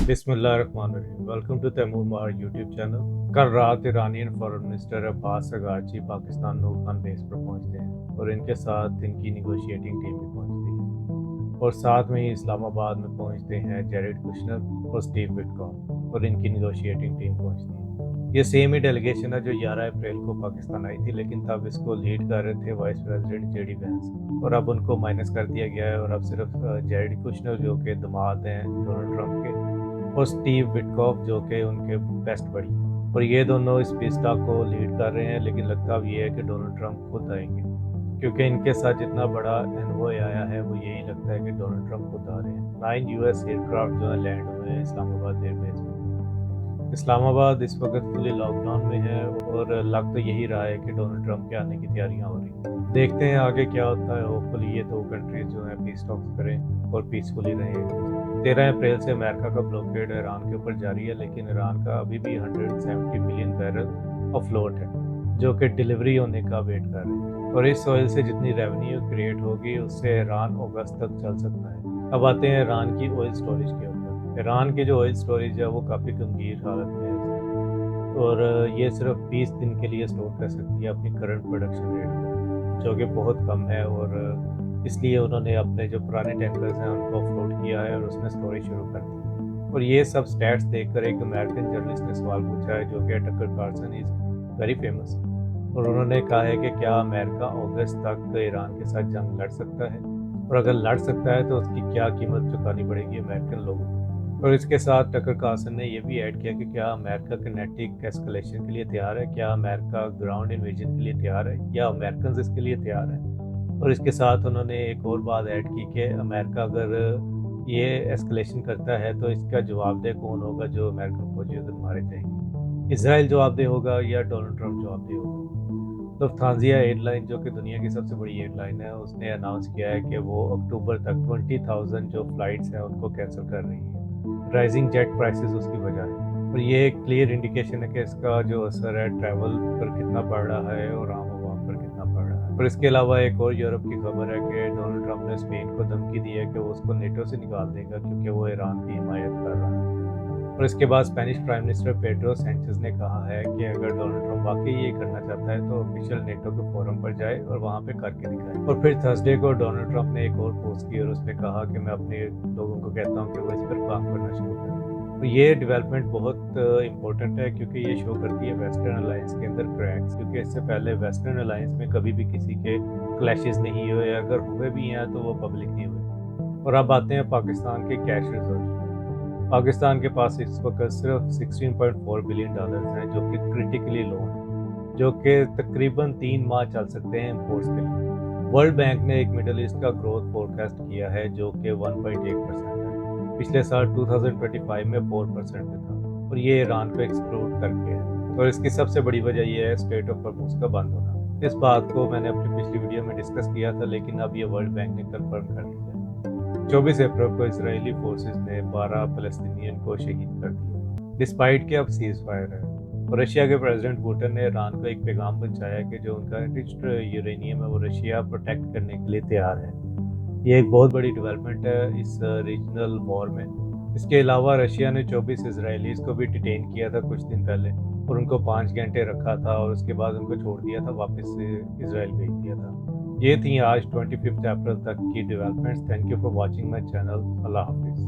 बिस्मिल्लाहिर्रहमानिर्रहीम। Welcome to Taimur मार YouTube channel. कल रात Iranian foreign minister Abbas Araghchi Pakistan Nur Khan base पर पहुंचते हैं और इनके साथ इनकी निगोशिएटिंग टीम भी पहुंचती है और साथ में ही इस्लामाबाद में पहुंचते हैं जेरेड कुशनर और स्टीव विटकॉफ और इनकी निगोशिएटिंग टीम पहुंचती है। ये सेम ही डेलीगेशन है जो 11 अप्रैल को पाकिस्तान आई थी, लेकिन तब इसको लीड कर रहे थे वाइस प्रेसिडेंट जेडी वेंस और अब उनको माइनस कर दिया गया है और अब सिर्फ जेरेड कुशनर जो कि दामाद हैं डोनाल्ड ट्रंप के और स्टीव विटकॉफ जो कि उनके बेस्ट बड़ी हैं और ये दोनों इस पीस टॉक को लीड कर रहे हैं। लेकिन लगता अब ये है कि डोनाल्ड ट्रंप खुद आएंगे, क्योंकि इनके साथ जितना बड़ा एनवॉय आया है वो यही लगता है कि डोनाल्ड ट्रंप खुद आ रहे हैं। 9 यूएस एयरक्राफ्ट जो है लैंड हुए हैं इस्लामाबाद एयरबेस में। इस्लामाबाद इस वक्त फुली लॉकडाउन में है और लग तो यही रहा है कि डोनाल्ड ट्रंप के आने की तैयारियां हो रही हैं। देखते हैं आगे क्या होता है। होपफुली ये दो कंट्रीज जो हैं पीस टॉक्स करें और पीसफुली रहें। 13 अप्रैल से अमेरिका का ब्लॉकेड ईरान के ऊपर जारी है, लेकिन ईरान का अभी भी 170 मिलियन बैरल अफलोट है जो कि डिलीवरी होने का वेट कर रहे हैं और इस ऑयल से जितनी रेवेन्यू क्रिएट होगी उससे ईरान अगस्त तक चल सकता है। अब आते हैं ईरान की ऑयल स्टोरेज के ऊपर। ईरान की जो ऑयल स्टोरेज है वो काफ़ी गंभीर हालत में है और ये सिर्फ 20 दिन के लिए स्टोर कर सकती है अपनी करंट प्रोडक्शन रेट को, जो कि बहुत कम है और इसलिए उन्होंने अपने जो पुराने टैंकर्स हैं उनको ऑफलोड किया है और उसमें स्टोरेज शुरू कर दी। और ये सब स्टैट्स देखकर एक अमेरिकन जर्नलिस्ट ने सवाल पूछा है जो कि टकर कार्सन इज़ वेरी फेमस, और उन्होंने कहा है कि क्या अमेरिका अगस्त तक ईरान के साथ जंग लड़ सकता है और अगर लड़ सकता है तो उसकी क्या कीमत चुकानी पड़ेगी अमेरिकन लोगों को। और इसके साथ टकर कार्सन ने यह भी ऐड किया कि क्या अमेरिका किनेटिक एस्केलेशन के लिए तैयार है, क्या अमेरिका ग्राउंड इन्वेजन के लिए तैयार है या अमेरिकन इसके लिए तैयार है। और इसके साथ उन्होंने एक और बात ऐड की कि अमेरिका अगर ये एस्केलेशन करता है तो इसका जवाबदेह कौन होगा जो अमेरिकन फौजी उधर मारे जाएंगे, इसराइल जवाबदेह होगा या डोनाल्ड ट्रंप जवाबदेह होगा। लुफ्थांसा एयरलाइन जो कि दुनिया की सबसे बड़ी एयरलाइन है उसने अनाउंस किया है कि वो अक्टूबर तक 20,000 जो फ्लाइट्स हैं उनको कैंसिल कर रही है राइजिंग जेट प्राइसेस उसकी वजह है। और ये एक क्लियर इंडिकेशन है कि इसका जो असर है ट्रैवल पर कितना पड़ रहा है और आम आवाम पर कितना पड़ रहा है। और इसके अलावा एक और यूरोप की खबर है कि डोनाल्ड ट्रंप ने स्पेन को धमकी दी है कि वो उसको नेटो से निकाल देगा क्योंकि वो ईरान की हिमायत कर रहा है। और इसके बाद Spanish prime minister Pedro Sanchez ने कहा है कि अगर डोनाल्ड ट्रंप वाकई ये करना चाहता है तो ऑफिशियल नेटो के फोरम पर जाए और वहाँ पे करके दिखाए। और फिर थर्सडे को डोनाल्ड ट्रंप ने एक और पोस्ट की और उसने कहा कि मैं अपने लोगों को कहता हूँ कि वो इस पर काम करना शुरू करें। तो ये डेवलपमेंट बहुत इंपॉर्टेंट है क्योंकि ये शो करती है वेस्टर्न अलायंस के अंदर क्रैक्स, क्योंकि इससे पहले वेस्टर्न अलायंस में कभी भी किसी के क्लैशेस नहीं हुए, अगर हुए भी हैं तो वो पब्लिक नहीं हुए। और अब आते हैं पाकिस्तान के कैश रिजर्व। पाकिस्तान के पास इस वक्त सिर्फ 16.4 बिलियन डॉलर्स हैं जो कि क्रिटिकली लो हैं, जो कि तकरीबन 3 माह चल सकते हैं इम्पोर्ट्स के लिए। वर्ल्ड बैंक ने एक मिडल ईस्ट का ग्रोथ फोरकास्ट किया है जो कि 1.8% है, पिछले साल 2025 में 4% में था और ये ईरान को एक्सक्लूड करके है। और इसकी सबसे बड़ी वजह यह है स्ट्रेट ऑफ हॉर्मुज़ का बंद होना। इस बात को मैंने अपनी पिछली वीडियो में डिस्कस किया था, लेकिन अब ये वर्ल्ड बैंक ने कंफर्म कर दिया। 24 अप्रैल को इजरायली फोर्सेस ने 12 फलस्तीनियन को शहीद कर दिया डिस्पाइट के अब सीज फायर है। और रशिया के प्रेसिडेंट पुतिन ने ईरान को एक पैगाम पहुंचाया कि जो उनका एनरिच्ड यूरेनियम है वो रशिया प्रोटेक्ट करने के लिए तैयार है। ये एक बहुत बड़ी डेवलपमेंट है इस रीजनल वॉर में। इसके अलावा रशिया ने 24 इजरायलीज को भी डिटेन किया था कुछ दिन पहले और उनको 5 घंटे रखा था और उसके बाद उनको छोड़ दिया था, वापस से इसराइल भेज दिया था। ये थी आज 25 अप्रैल तक की developments. Thank you for watching my channel. अल्लाह हाफिज़।